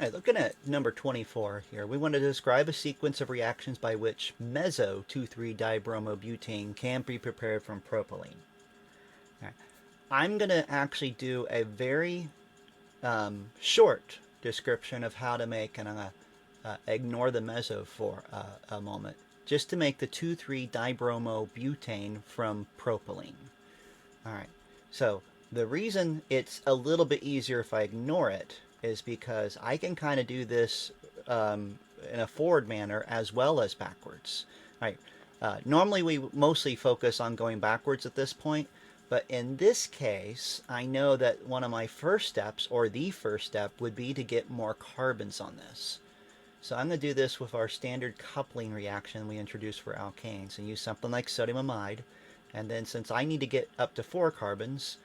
Right, looking at number 24 here, we want to describe a sequence of reactions by which meso 2,3-dibromobutane can be prepared from propylene. Right. I'm going to actually do a very short description of how to make, and I'm going to ignore the meso for a moment, just to make the 2,3-dibromobutane from propylene. All right, so the reason it's a little bit easier if I ignore it is because I can kind of do this in a forward manner as well as backwards. All right. Normally we mostly focus on going backwards at this point, but in this case, I know that one of my first steps, or the first step, would be to get more carbons on this. So I'm going to do this with our standard coupling reaction we introduced for alkanes and use something like sodium amide. And then since I need to get up to 4 carbons,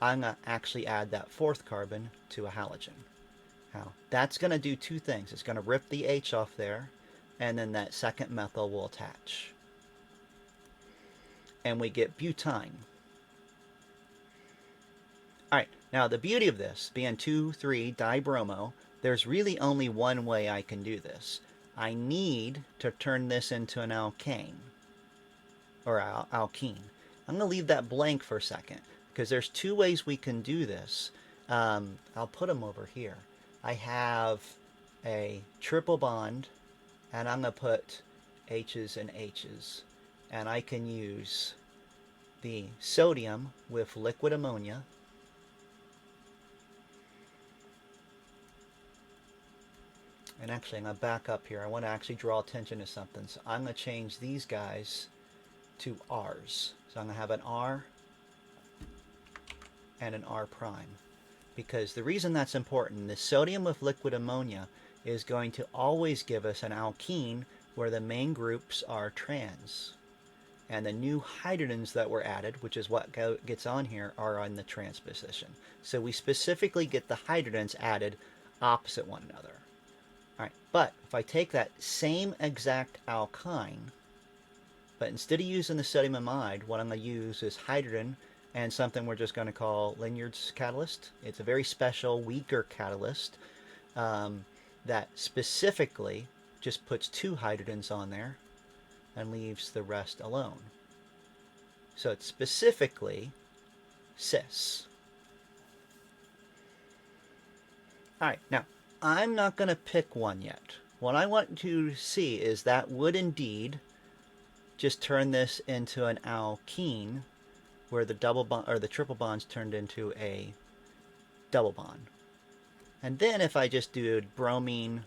I'm going to actually add that 4th carbon to a halogen. Now, that's going to do two things. It's going to rip the H off there, and then that second methyl will attach. And we get butyne. All right, now the beauty of this, being 2,3-dibromo, there's really only one way I can do this. I need to turn this into an alkane, or alkene. I'm going to leave that blank for a second, because there's two ways we can do this. I'll put them over here. I have a triple bond, and I'm going to put H's and H's. And I can use the sodium with liquid ammonia. And actually, I'm going to back up here. I want to actually draw attention to something. So I'm going to change these guys to R's. So I'm going to have an R and an R prime. Because the reason that's important, the sodium with liquid ammonia is going to always give us an alkene where the main groups are trans. And the new hydrogens that were added, which is what gets on here, are on the trans position. So we specifically get the hydrogens added opposite one another. All right, but if I take that same exact alkyne, but instead of using the sodium amide, what I'm going to use is hydrogen and something we're just going to call Linyard's catalyst. It's a very special, weaker catalyst that specifically just puts 2 hydrogens on there and leaves the rest alone. So it's specifically cis. All right, now I'm not going to pick one yet. What I want to see is that would indeed just turn this into an alkene, where the double bond or the triple bonds turned into a double bond. And then if I just do bromine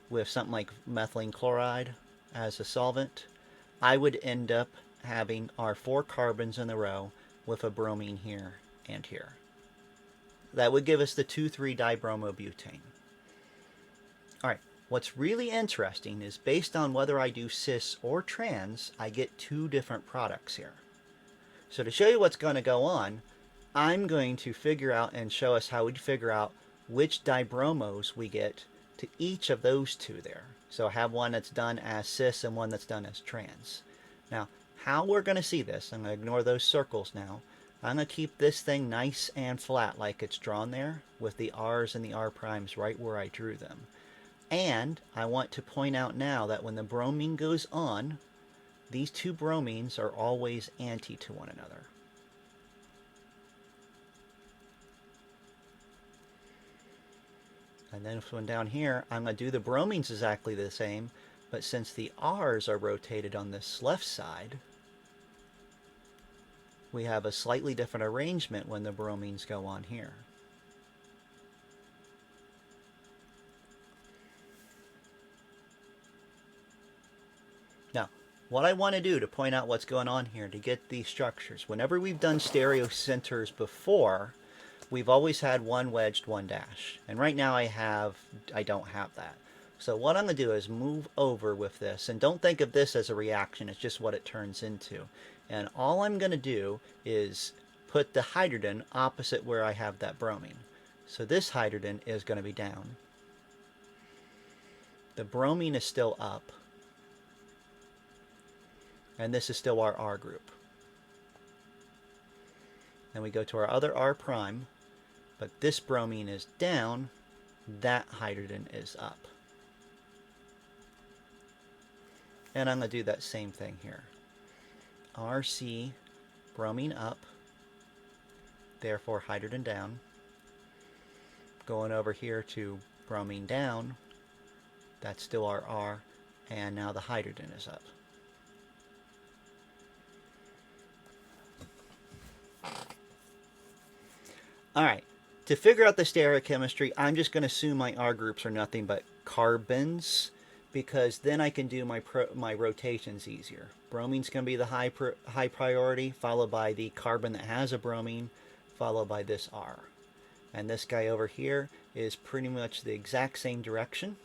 with something like methylene chloride as a solvent, I would end up having our 4 carbons in a row with a bromine here and here. That would give us the 2,3-dibromobutane. All right, what's really interesting is based on whether I do cis or trans, I get 2 different products here. So to show you what's going to go on, I'm going to figure out and show us how we'd figure out which dibromos we get to each of those 2 there. So I have one that's done as cis and one that's done as trans. Now, how we're going to see this, I'm going to ignore those circles now. I'm going to keep this thing nice and flat like it's drawn there, with the R's and the R primes right where I drew them. And I want to point out now that when the bromine goes on, these 2 bromines are always anti to one another. And then this one down here, I'm going to do the bromines exactly the same, but since the R's are rotated on this left side, we have a slightly different arrangement when the bromines go on here. Now, what I want to do to point out what's going on here to get these structures, whenever we've done stereocenters before, we've always had one wedged, one dash. And right now I don't have that. So what I'm going to do is move over with this, and don't think of this as a reaction, it's just what it turns into. And all I'm going to do is put the hydrogen opposite where I have that bromine. So this hydrogen is going to be down. The bromine is still up. And this is still our R group. Then we go to our other R prime, but this bromine is down, that hydrogen is up. And I'm going to do that same thing here. RC, bromine up, therefore hydrogen down. Going over here to bromine down, that's still our R, and now the hydrogen is up. Alright, to figure out the stereochemistry, I'm just going to assume my R groups are nothing but carbons, because then I can do my rotations easier. Bromine's going to be the high priority, followed by the carbon that has a bromine, followed by this R. And this guy over here is pretty much the exact same direction,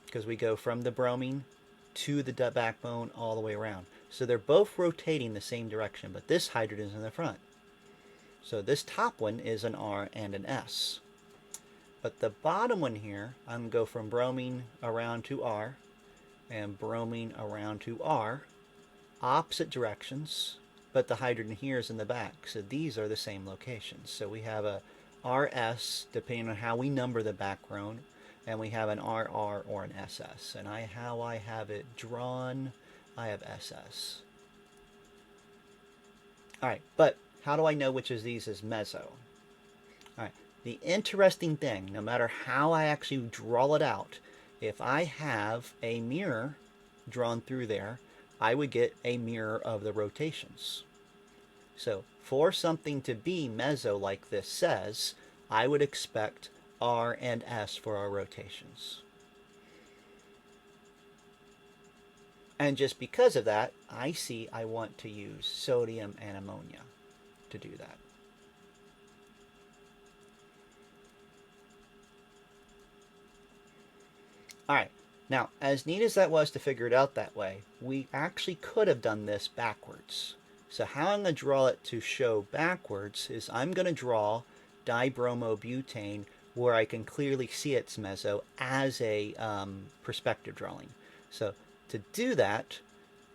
because we go from the bromine to the backbone all the way around. So they're both rotating the same direction, but this hydrogen is in the front. So this top one is an R and an S. But the bottom one here, I'm going to go from bromine around to R and bromine around to R, opposite directions, but the hydrogen here is in the back. So these are the same locations. So we have a RS, depending on how we number the background, and we have an RR or an SS. And how I have it drawn, I have SS. All right, but how do I know which of these is meso? All right, the interesting thing, no matter how I actually draw it out, if I have a mirror drawn through there, I would get a mirror of the rotations. So for something to be meso like this says, I would expect R and S for our rotations. And just because of that, I want to use sodium and ammonia to do that. Alright, now as neat as that was to figure it out that way, we actually could have done this backwards. So how I'm going to draw it to show backwards is I'm going to draw dibromobutane where I can clearly see its meso as a perspective drawing. So to do that,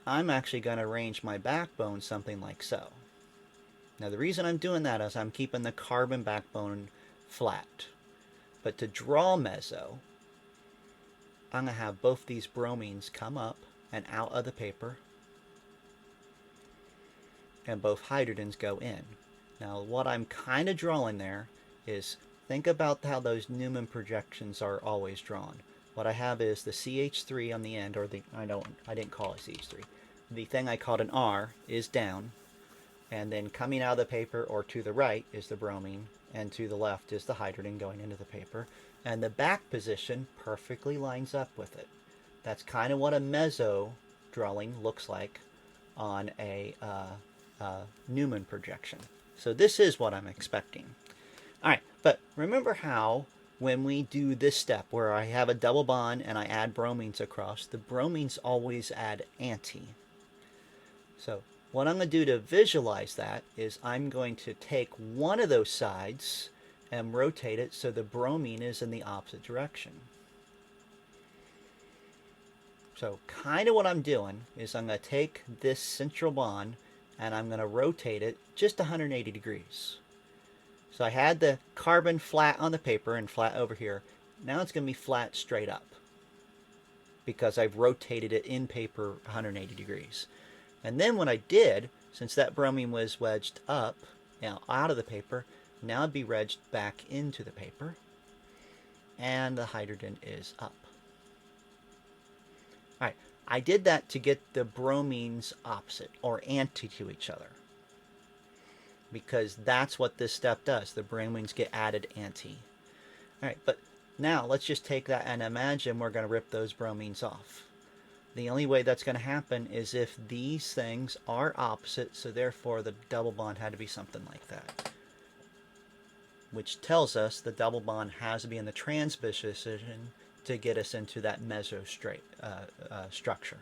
I'm actually going to arrange my backbone something like so. Now the reason I'm doing that is I'm keeping the carbon backbone flat. But to draw meso, I'm going to have both these bromines come up and out of the paper, and both hydrogens go in. Now what I'm kind of drawing there is, think about how those Newman projections are always drawn. What I have is the CH3 on the end, or I didn't call it CH3. The thing I called an R is down, and then coming out of the paper or to the right is the bromine, and to the left is the hydrogen going into the paper. And the back position perfectly lines up with it. That's kind of what a meso drawing looks like on a Newman projection. So this is what I'm expecting. All right, but remember how when we do this step where I have a double bond and I add bromines across, the bromines always add anti. So what I'm going to do to visualize that is I'm going to take one of those sides and rotate it so the bromine is in the opposite direction. So kind of what I'm doing is I'm going to take this central bond and I'm going to rotate it just 180 degrees. So I had the carbon flat on the paper and flat over here. Now it's going to be flat straight up because I've rotated it in paper 180 degrees. And then what I did, since that bromine was wedged up, out of the paper, now it'd be wedged back into the paper, and the hydrogen is up. All right, I did that to get the bromines opposite, or anti to each other, because that's what this step does. The bromines get added anti. All right, but now let's just take that and imagine we're going to rip those bromines off. The only way that's going to happen is if these things are opposite, so therefore the double bond had to be something like that, which tells us the double bond has to be in the trans position to get us into that meso structure.